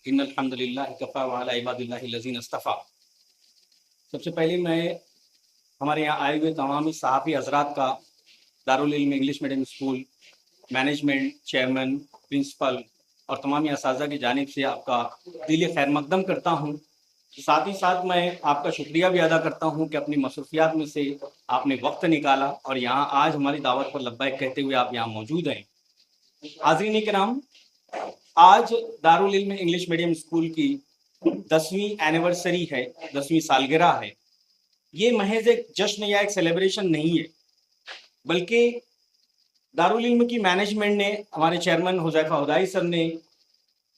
इन अल्हम्दुलिल्लाह कफ़ा व अला इबादिल्लाहि लज़ीना इस्तफ़ा। सबसे पहले मैं हमारे यहाँ आए हुए तमामी सहाफ़ी हज़रात का Darul Ilm English medium school management, chairman, principal और तमामी असातिज़ा की जानिब से आपका दिल खैर मक़दम करता हूँ। साथ ही साथ मैं आपका शुक्रिया भी अदा करता हूँ कि अपनी मसरूफ़ियात में से आपने वक्त निकाला और यहाँ आज हमारी दावत पर लब्बैक कहते हुए आप यहाँ मौजूद हैं। हाज़रीन किराम, आज Darul Ilm English medium school की 10वीं एनिवर्सरी है, 10वीं सालगिरह है। ये महज एक जश्न या एक सेलिब्रेशन नहीं है, बल्कि दारुल इल्म की मैनेजमेंट ने, हमारे चेयरमैन हुज़ैफा हुदाई सर ने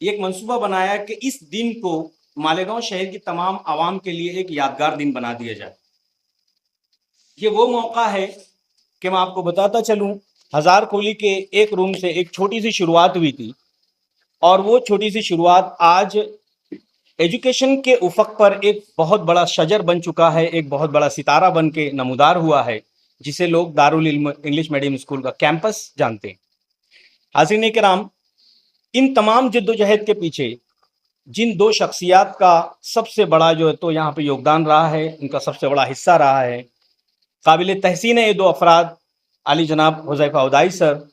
एक मंसूबा बनाया कि इस दिन को मालेगांव शहर की तमाम आवाम के लिए एक यादगार दिन बना दिया जाए। ये वो मौका है कि मैं आपको बताता चलूं, हज़ार खोली के एक रूम से एक छोटी सी शुरुआत हुई थी और वो छोटी सी शुरुआत आज एजुकेशन के उफक पर एक बहुत बड़ा शजर बन चुका है, एक बहुत बड़ा सितारा बन के नमूदार हुआ है, जिसे लोग Darul Ilm English medium school का कैंपस जानते हैं। हाज़रीन किराम, इन तमाम जद्दोजहद के पीछे जिन दो शख्सियात का सबसे बड़ा जो है तो यहाँ पे योगदान रहा है, उनका सबसे बड़ा हिस्सा रहा है, काबिल तहसीन है ये दो अफराद, अली जनाब हुज़ैफा हुदाई सर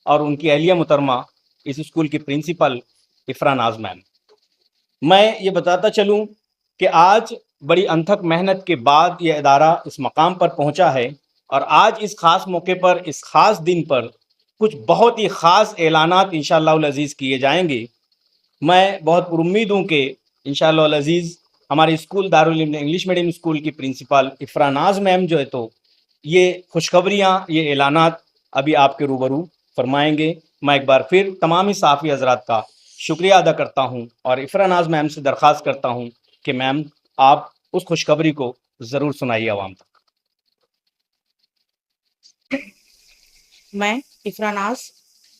और उनकी अहलिया मुहतरमा इस स्कूल की प्रिंसिपल इफ़रा नाज मैम। मैं ये बताता चलूँ कि आज बड़ी अनथक मेहनत के बाद ये इदारा इस मकाम पर पहुँचा है और आज इस ख़ास मौके पर, इस ख़ास दिन पर कुछ बहुत ही ख़ास ऐलानात इंशाअल्लाह अज़ीज़ किए जाएंगे। मैं बहुत पुरुम्मीद हूँ कि इंशाअल्लाह अज़ीज़ हमारे school Darul Ilm English medium school की प्रिंसिपल इफ़रा नाज मैम जो है तो ये खुशखबरियाँ, ये ऐलानात अभी आपके रूबरू फरमाएंगे। मैं एक बार फिर तमाम ही सहाफ़ी हज़रात का शुक्रिया अदा करता हूँ और इफ़रा नाज मैम से दरख्वास्त करता हूँ कि मैम आप उस खुशखबरी को ज़रूर सुनाइए आवाम तक। मैं इफ़रा नाज,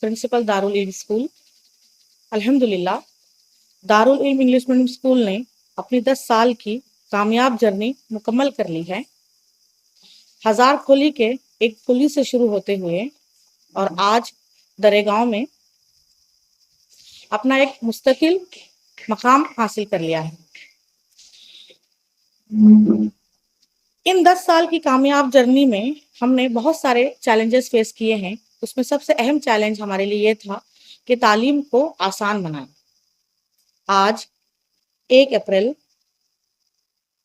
प्रिंसिपल दारुल इल्म स्कूल। अल्हम्दुलिल्लाह, Darul Ilm English medium school ने अपनी 10 साल की कामयाब जर्नी मुकम्मल कर ली है। हज़ार खोली के एक कुली से शुरू होते हुए और आज दरेगांव में अपना एक मुस्तकिल मकाम हासिल कर लिया है। इन 10 साल की कामयाब जर्नी में हमने बहुत सारे चैलेंजेस फेस किए हैं। उसमें सबसे अहम चैलेंज हमारे लिए ये था कि तालीम को आसान बनाएं। आज 1 अप्रैल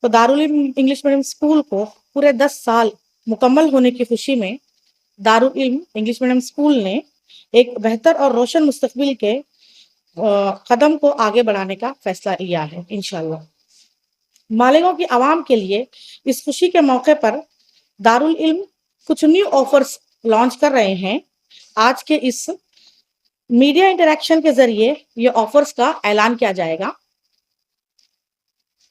तो Darul Ilm English medium school को पूरे 10 साल मुकम्मल होने की खुशी में Darul Ilm English medium school ने एक बेहतर और रोशन मुस्तकबिल के कदम को आगे बढ़ाने का फैसला लिया है। इंशाअल्लाह मालेगांव की आवाम के लिए इस खुशी के मौके पर दारुल इल्म कुछ न्यू ऑफर्स लॉन्च कर रहे हैं। आज के इस मीडिया इंटरेक्शन के जरिए ये ऑफर्स का ऐलान किया जाएगा।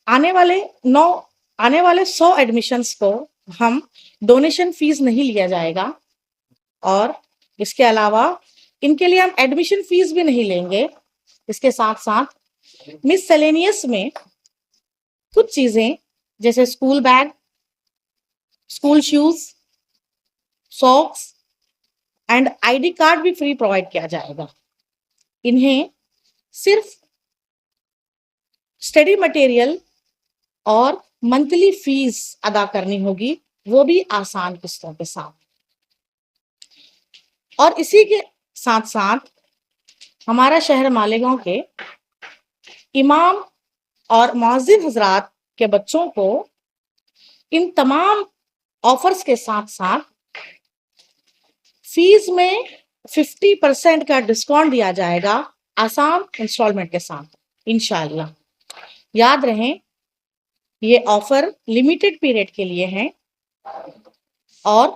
आने वाले 100 एडमिशन्स को हम डोनेशन फीस नहीं लिया जाएगा और इसके अलावा इनके लिए हम एडमिशन फीस भी नहीं लेंगे। इसके साथ साथ मिससेलेनियस में कुछ चीजें जैसे school bag, school shoes, socks and ID card भी फ्री प्रोवाइड किया जाएगा। इन्हें सिर्फ स्टडी मटेरियल और मंथली फीस अदा करनी होगी, वो भी आसान किस्तों के साथ। और इसी के साथ साथ हमारा शहर मालेगांव के इमाम और मुअज्जिन हजरात के बच्चों को इन तमाम ऑफर्स के साथ साथ फीस में 50% का डिस्काउंट दिया जाएगा आसान इंस्टॉलमेंट के साथ इंशाअल्लाह। याद रहें, ये ऑफर लिमिटेड पीरियड के लिए है और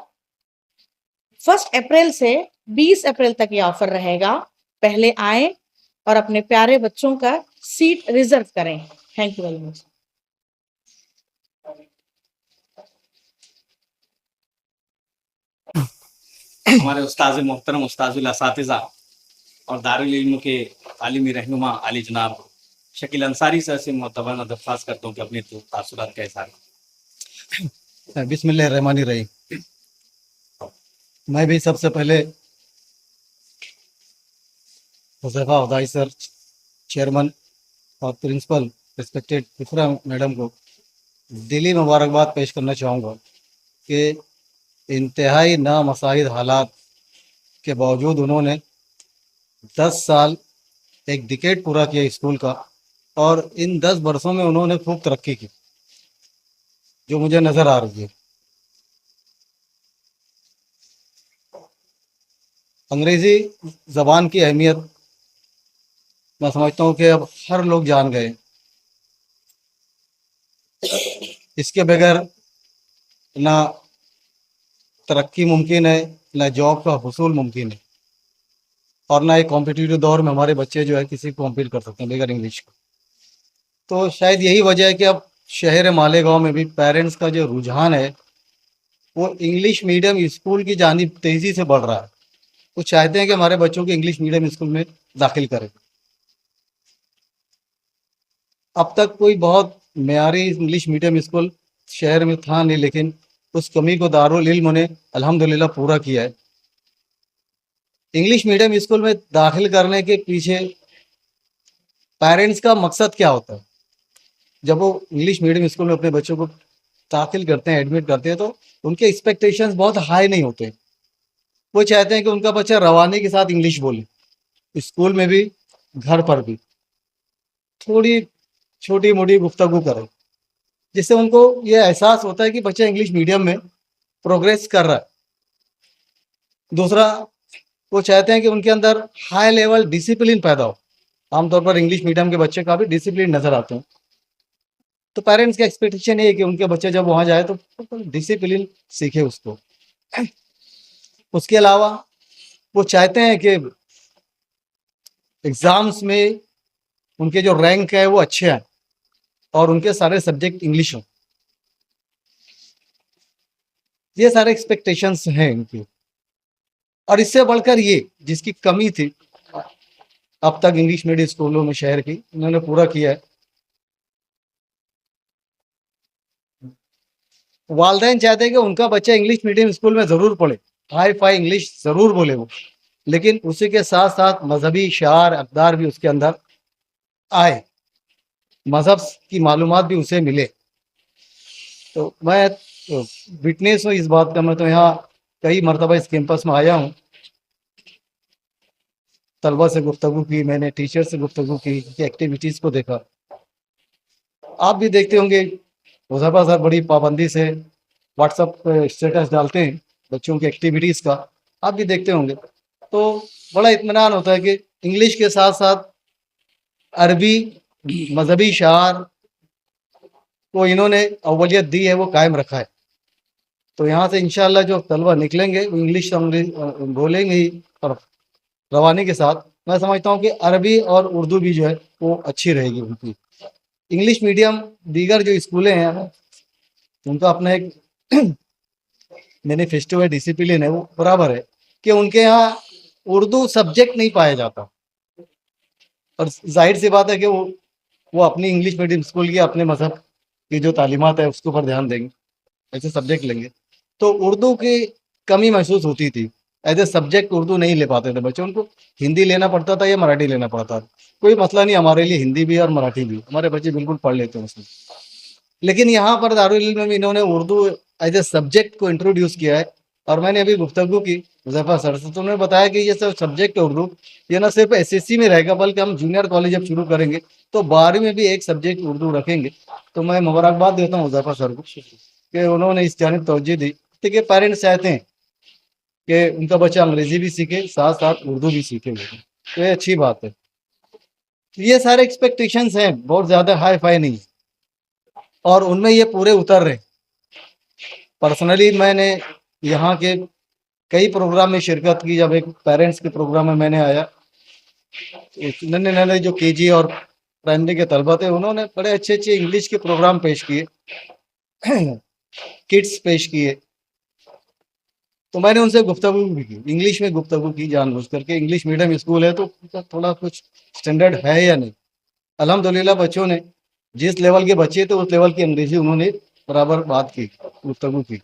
1 अप्रैल से 20 अप्रैल तक ये ऑफर रहेगा। पहले आए और अपने प्यारे बच्चों का सीट रिजर्व करें। Thank you very much. हमारे उस्ताद मोहतरम उस्ताजुल असातिज़ा और दारुल इल्म के आलिमी रहनुमा अली जनाब शकील अंसारी सर से मोहतबराना दरख्वास्त करता हूँ कि अपने तासुरात का इज़हार करें। बिस्मिल्लाहिर्रहमानिर्रहीम। मैं भी सबसे पहले हुज़ैफा हुदाई सर, चेयरमैन और प्रिंसिपल रिस्पेक्टेड इफ्रा मैडम को दिली मुबारकबाद पेश करना चाहूँगा कि इंतहाई नामसाइद हालात के बावजूद उन्होंने 10 साल एक डिकेड पूरा किया स्कूल का, और इन 10 वर्षों में उन्होंने खूब तरक्की की जो मुझे नज़र आ रही है। अंग्रेज़ी ज़बान की अहमियत मैं समझता हूँ कि अब हर लोग जान गए। इसके बगैर ना तरक्की मुमकिन है, ना जॉब का हुसूल मुमकिन है, और ना एक कॉम्पिटिटिव दौर में हमारे बच्चे जो है किसी को कॉम्पीट कर सकते हैं बगैर इंग्लिश का। तो शायद यही वजह है कि अब शहर मालेगांव में भी पेरेंट्स का जो रुझान है वो इंग्लिश मीडियम स्कूल की जानिब तेज़ी से बढ़ रहा है। वो चाहते हैं कि हमारे बच्चों को इंग्लिश मीडियम स्कूल में दाखिल करें। अब तक कोई बहुत मेयारी इंग्लिश मीडियम स्कूल शहर में था नहीं, लेकिन उस कमी को दारुल इल्म ने अल्हम्दुलिल्लाह पूरा किया है। इंग्लिश मीडियम स्कूल में दाखिल करने के पीछे पेरेंट्स का मकसद क्या होता है? जब वो इंग्लिश मीडियम स्कूल में अपने बच्चों को दाखिल करते हैं, एडमिट करते हैं, तो उनके एक्सपेक्टेशंस बहुत हाई नहीं होते। वो चाहते हैं कि उनका बच्चा रवानी के साथ इंग्लिश बोले, स्कूल में भी घर पर भी थोड़ी छोटी मोटी गुफ्तगू करे, जिससे उनको ये एहसास होता है कि बच्चा इंग्लिश मीडियम में प्रोग्रेस कर रहा है। दूसरा, वो चाहते हैं कि उनके अंदर हाई लेवल डिसिप्लिन पैदा हो। आमतौर पर इंग्लिश मीडियम के बच्चे काफ़ी डिसिप्लिन नज़र आते हैं, तो पेरेंट्स का एक्सपेक्टेशन ये है कि उनके बच्चे जब वहाँ जाए तो डिसिप्लिन सीखे उसको। उसके अलावा वो चाहते हैं कि एग्ज़ाम्स में उनके जो रैंक है वो अच्छे हैं और उनके सारे सब्जेक्ट इंग्लिश हों। ये सारे एक्सपेक्टेशंस हैं इनकी, और इससे बढ़कर ये जिसकी कमी थी अब तक इंग्लिश मीडियम स्कूलों में शहर की, इन्होंने पूरा किया है। वालदेन चाहते हैं कि उनका बच्चा इंग्लिश मीडियम स्कूल में ज़रूर पढ़े, हाई फाई इंग्लिश ज़रूर बोले वो, लेकिन उसी के साथ साथ मजहबी शार अक़दार भी उसके अंदर आए, मज़हब की मालूमात भी उसे मिले। तो मैं विटनेस हूँ इस बात का। मैं तो यहाँ कई मरतबा इस कैंपस में आया हूँ, तलबा से गुफ्तगू की मैंने, टीचर से गुफ्तगू की, एक्टिविटीज़ को देखा। आप भी देखते होंगे मुज़फ़्फ़र सर बड़ी पाबंदी से व्हाट्सएप पे स्टेटस डालते हैं बच्चों की एक्टिविटीज़ का, आप भी देखते होंगे। तो बड़ा इत्मीनान होता है कि इंग्लिश के साथ साथ अरबी, मजहबी शार को इन्होंने अव्वलियत दी है, वो कायम रखा है। तो यहाँ से इंशाअल्लाह जो तलबा निकलेंगे वो इंग्लिश तो बोलेंगे ही, और रवानी के साथ मैं समझता हूँ कि अरबी और उर्दू भी जो है वो अच्छी रहेगी उनकी। इंग्लिश मीडियम दीगर जो स्कूलें हैं उनका अपना एक मैनिफेस्टो है, डिसिप्लिन है, वो बराबर है कि उनके यहाँ उर्दू सब्जेक्ट नहीं पाया जाता, और जाहिर सी बात है कि वो अपनी इंग्लिश मीडियम स्कूल की अपने मजहब की जो तालीमात है उसके ऊपर ध्यान देंगे, ऐसे सब्जेक्ट लेंगे। तो उर्दू की कमी महसूस होती थी, एज ए सब्जेक्ट उर्दू नहीं ले पाते थे बच्चे, उनको हिंदी लेना पड़ता था या मराठी लेना पड़ता था। कोई मसला नहीं, हमारे लिए हिंदी भी और मराठी भी, हमारे बच्चे बिल्कुल पढ़ लेते हैं उसमें। लेकिन यहाँ पर दारुल इल्म में इन्होंने उर्दू एज ए सब्जेक्ट को इंट्रोड्यूस किया है, और मैंने अभी गुफ्तगू की मुज़फ़्फ़र सर से, तो उन्होंने बताया कि ये सब सब्जेक्ट है उर्दू, ये ना सिर्फ एसएससी में रहेगा बल्कि हम जूनियर कॉलेज जब शुरू करेंगे तो 12वीं में भी एक सब्जेक्ट उर्दू रखेंगे। तो मैं मुबारकबाद देता हूँ मुज़फ़्फ़र सर को कि उन्होंने इस जानिब तवज्जो दी। ठीक है, पेरेंट्स चाहते हैं कि उनका बच्चा अंग्रेजी भी सीखे, साथ साथ उर्दू भी सीखे, तो ये अच्छी बात है। ये सारे एक्सपेक्टेशंस हैं, बहुत ज़्यादा हाई फाई नहीं है, और उनमें ये पूरे उतर रहे। पर्सनली मैंने यहाँ के कई प्रोग्राम में शिरकत की। जब एक पेरेंट्स के प्रोग्राम में मैंने आया, नन्हे नन्हे जो केजी और प्राइमरी के तलबा थे, उन्होंने बड़े अच्छे अच्छे इंग्लिश के प्रोग्राम पेश किए, किड्स पेश किए। तो मैंने उनसे गुफ्तगू भी की, इंग्लिश में गुफ्तगू की जानबूझ करके। इंग्लिश मीडियम स्कूल है तो थोड़ा कुछ स्टैंडर्ड है या नहीं। अल्हम्दुलिल्लाह बच्चों ने जिस लेवल के बच्चे थे उस लेवल की अंग्रेजी उन्होंने बराबर बात की, गुफ्तगू की।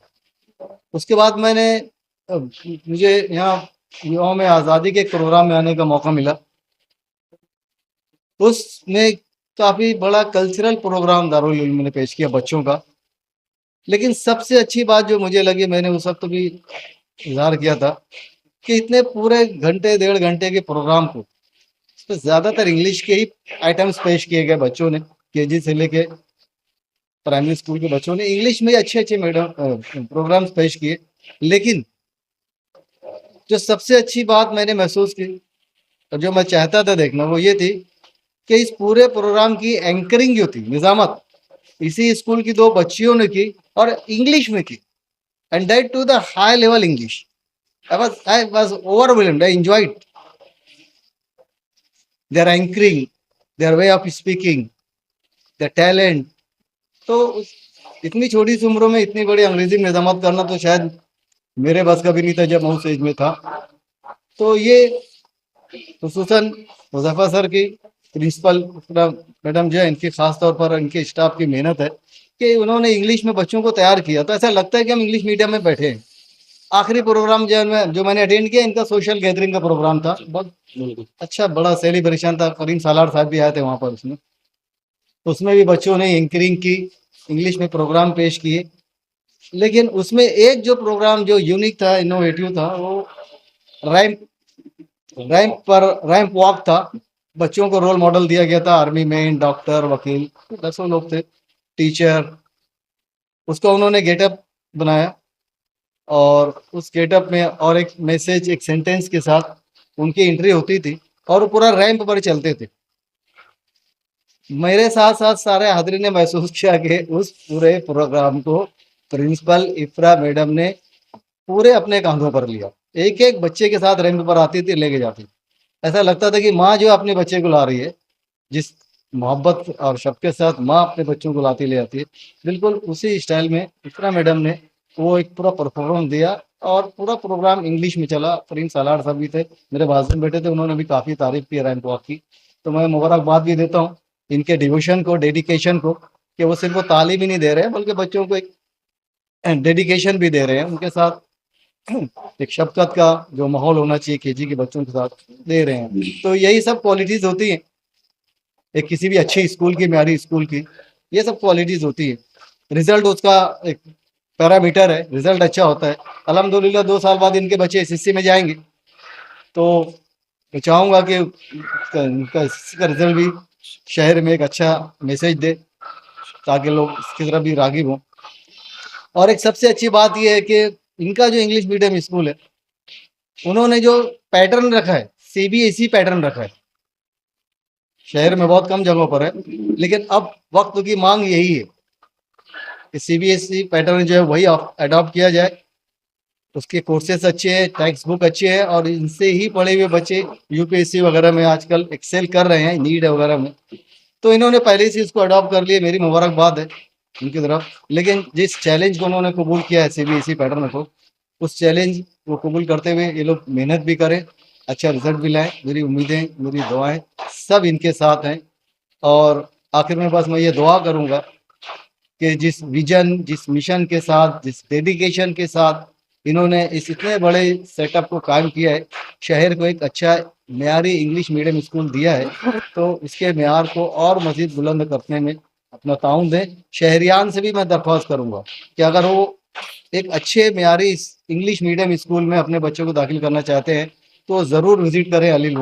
उसके बाद मुझे यहाँ युवाओं में आज़ादी के एक प्रोग्राम में आने का मौका मिला। उसमें काफी बड़ा कल्चरल प्रोग्राम दारुल उलूम ने पेश किया बच्चों का। लेकिन सबसे अच्छी बात जो मुझे लगी, मैंने उस वक्त भी इजहार किया था, कि इतने पूरे घंटे 1.5 घंटे के प्रोग्राम को तो ज्यादातर इंग्लिश के ही आइटम्स पेश किए गए। बच्चों ने केजी से लेके प्राइमरी स्कूल के बच्चों ने इंग्लिश में अच्छे अच्छे प्रोग्राम्स पेश किए। लेकिन जो सबसे अच्छी बात मैंने महसूस की और जो मैं चाहता था देखना, वो ये थी कि इस पूरे प्रोग्राम की एंकरिंग जो थी, निजामत, इसी स्कूल की 2 बच्चियों ने की और इंग्लिश में की, and that to the high level English. I was overwhelmed. I enjoyed their anchoring, their way of speaking, their talent. तो इतनी छोटी सी उम्र में इतनी बड़ी अंग्रेजी में निजामत करना तो शायद मेरे बस का भी नहीं था जब मैं उस एज में था। तो ये खुसूसन मुजफ्फर सर की, प्रिंसिपल मैडम जो है, इनकी खास तौर पर इनके स्टाफ की मेहनत है कि उन्होंने इंग्लिश में बच्चों को तैयार किया। तो ऐसा लगता है कि हम इंग्लिश मीडियम में बैठे हैं। आखिरी प्रोग्राम जो मैंने अटेंड किया, इनका सोशल गैदरिंग का प्रोग्राम था। बहुत अच्छा बड़ा सेलिब्रेशन था। करीम सालार साहब भी आए थे वहाँ पर। उसमें भी बच्चों ने एंकरिंग की, इंग्लिश में प्रोग्राम पेश किए। लेकिन उसमें एक जो प्रोग्राम जो यूनिक था, इनोवेटिव था, वो रैंप वॉक था। बच्चों को रोल मॉडल दिया गया था, आर्मी मैन, डॉक्टर, वकील, 10 लोग थे, टीचर। उसका उन्होंने गेटअप बनाया और उस गेटअप में और एक मैसेज, एक सेंटेंस के साथ उनकी एंट्री होती थी और वो पूरा रैंप पर चलते थे। मेरे साथ साथ सारे हाजिरी ने महसूस किया कि उस पूरे प्रोग्राम को प्रिंसिपल इफ्रा मैडम ने पूरे अपने कांधों पर लिया। एक एक बच्चे के साथ रैंप पर आती थी, लेके जाती। ऐसा लगता था कि माँ जो अपने बच्चे को ला रही है, जिस मोहब्बत और शफ़क़त के साथ माँ अपने बच्चों को लाती ले आती है, बिल्कुल उसी स्टाइल में इफ्रा मैडम ने वो एक पूरा परफॉर्मेंस दिया और पूरा प्रोग्राम इंग्लिश में चला। प्रिंस सालार साहब भी थे, मेरे बाजू बेटे थे, उन्होंने भी काफ़ी तारीफ की रैंप वॉक की। तो मैं मुबारकबाद भी देता हूँ इनके डिवोशन को, डेडिकेशन को, कि वो सिर्फ वो तालीम ही नहीं दे रहे हैं बल्कि बच्चों को एक डेडिकेशन भी दे रहे हैं। उनके साथ एक शफ़क़त का जो माहौल होना चाहिए केजी के बच्चों के साथ दे रहे हैं। तो यही सब क्वालिटीज़ होती हैं एक किसी भी अच्छे स्कूल की, म्यारी स्कूल की। ये सब क्वालिटीज़ होती है। रिजल्ट उसका एक पैरामीटर है, रिजल्ट अच्छा होता है। अल्हम्दुलिल्लाह 2 साल बाद इनके बच्चे एसएससी में जाएंगे, तो मैं चाहूँगा कि उनका एसएससी का रिजल्ट भी शहर में एक अच्छा मैसेज दे, ताकि लोग इसकी तरफ भी राग़िब हों। और एक सबसे अच्छी बात यह है कि इनका जो इंग्लिश मीडियम स्कूल है, उन्होंने जो पैटर्न रखा है, सीबीएसई पैटर्न रखा है। शहर में बहुत कम जगहों पर है, लेकिन अब वक्त की मांग यही है कि सीबीएसई पैटर्न जो है वही अडॉप्ट किया जाए। उसके कोर्सेस अच्छे हैं, टेक्स्ट बुक अच्छे हैं और इनसे ही पढ़े हुए बच्चे यूपीएससी वगैरह में आजकल एक्सेल कर रहे हैं, नीट वगैरह में। तो इन्होंने पहले से इसको अडॉप्ट कर लिया, मेरी मुबारकबाद है उनकी तरफ। लेकिन जिस चैलेंज को उन्होंने कबूल किया है सीबीएसई पैटर्न को, उस चैलेंज को कबूल करते हुए ये लोग मेहनत भी करें, अच्छा रिजल्ट भी लाएँ। मेरी उम्मीदें, मेरी दुआएं सब इनके साथ हैं। और आखिर में बस मैं ये दुआ करूँगा कि जिस विजन, जिस मिशन के साथ, जिस डेडिकेशन के साथ इन्होंने इस इतने बड़े सेटअप को कायम किया है, शहर को एक अच्छा म्यारी इंग्लिश मीडियम स्कूल दिया है, तो इसके म्यार को और मज़ीद बुलंद करने में अपना ताउन दें। शहरियान से भी मैं दरख्वास्त करूँगा कि अगर वो एक अच्छे म्यारी इंग्लिश मीडियम स्कूल में अपने बच्चों को दाखिल करना चाहते हैं, तो ज़रूर विज़िट करें Ali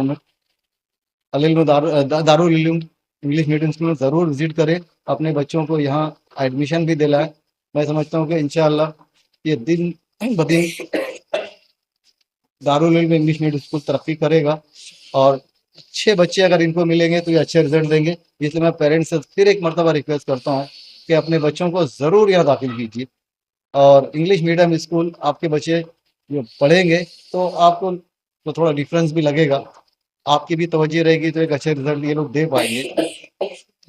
Darul Uloom English medium school में ज़रूर विज़िट करें। अपने बच्चों को यहाँ एडमिशन भी दिलाएं। मैं समझता हूँ कि इंशाअल्लाह ये दिन ब दिन Darul Uloom English medium school तरक्की करेगा और अच्छे बच्चे अगर इनको मिलेंगे तो ये अच्छे रिजल्ट देंगे। इसलिए मैं पेरेंट्स से फिर एक मरतबा रिक्वेस्ट करता हूँ कि अपने बच्चों को ज़रूर यहाँ दाखिल कीजिए। और इंग्लिश मीडियम स्कूल आपके बच्चे जो पढ़ेंगे तो आपको तो थोड़ा डिफरेंस भी लगेगा, आपकी भी तवज्जो रहेगी, तो एक अच्छे रिजल्ट ये लोग दे पाएंगे।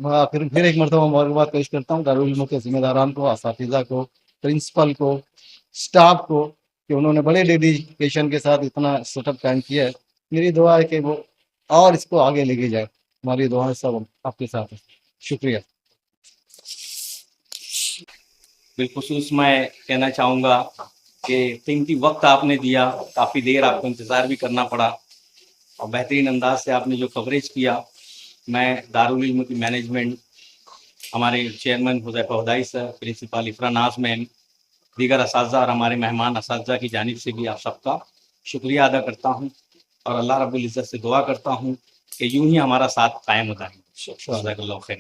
मैं फिर एक मरतबा मुबारकबाद पेश करता हूँ दारुल उलूम के ज़िम्मेदारान को, असातिज़ा को, प्रिंसिपल को, स्टाफ को, कि उन्होंने बड़े डेडिकेशन के साथ इतना सेटअप कायम किया है। मेरी दुआ है कि वो और इसको आगे लेके जाए। हमारी दुआ सब आपके साथ है। शुक्रिया। बिलखुसूस मैं कहना चाहूँगा कि कीमती वक्त आपने दिया, काफ़ी देर आपको इंतज़ार भी करना पड़ा और बेहतरीन अंदाज से आपने जो कवरेज किया, میں دارالعلوم کی مینجمنٹ، ہمارے چیئرمین حذیفہ ہدائی سر، پرنسپل افرا ناز میم، دیگر اساتذہ اور ہمارے مہمان اساتذہ کی جانب سے بھی آپ سب کا شکریہ ادا کرتا ہوں، اور اللہ رب العزت سے دعا کرتا ہوں کہ یوں ہی ہمارا ساتھ قائم ہوتا ہے. جزاک اللہ خیر.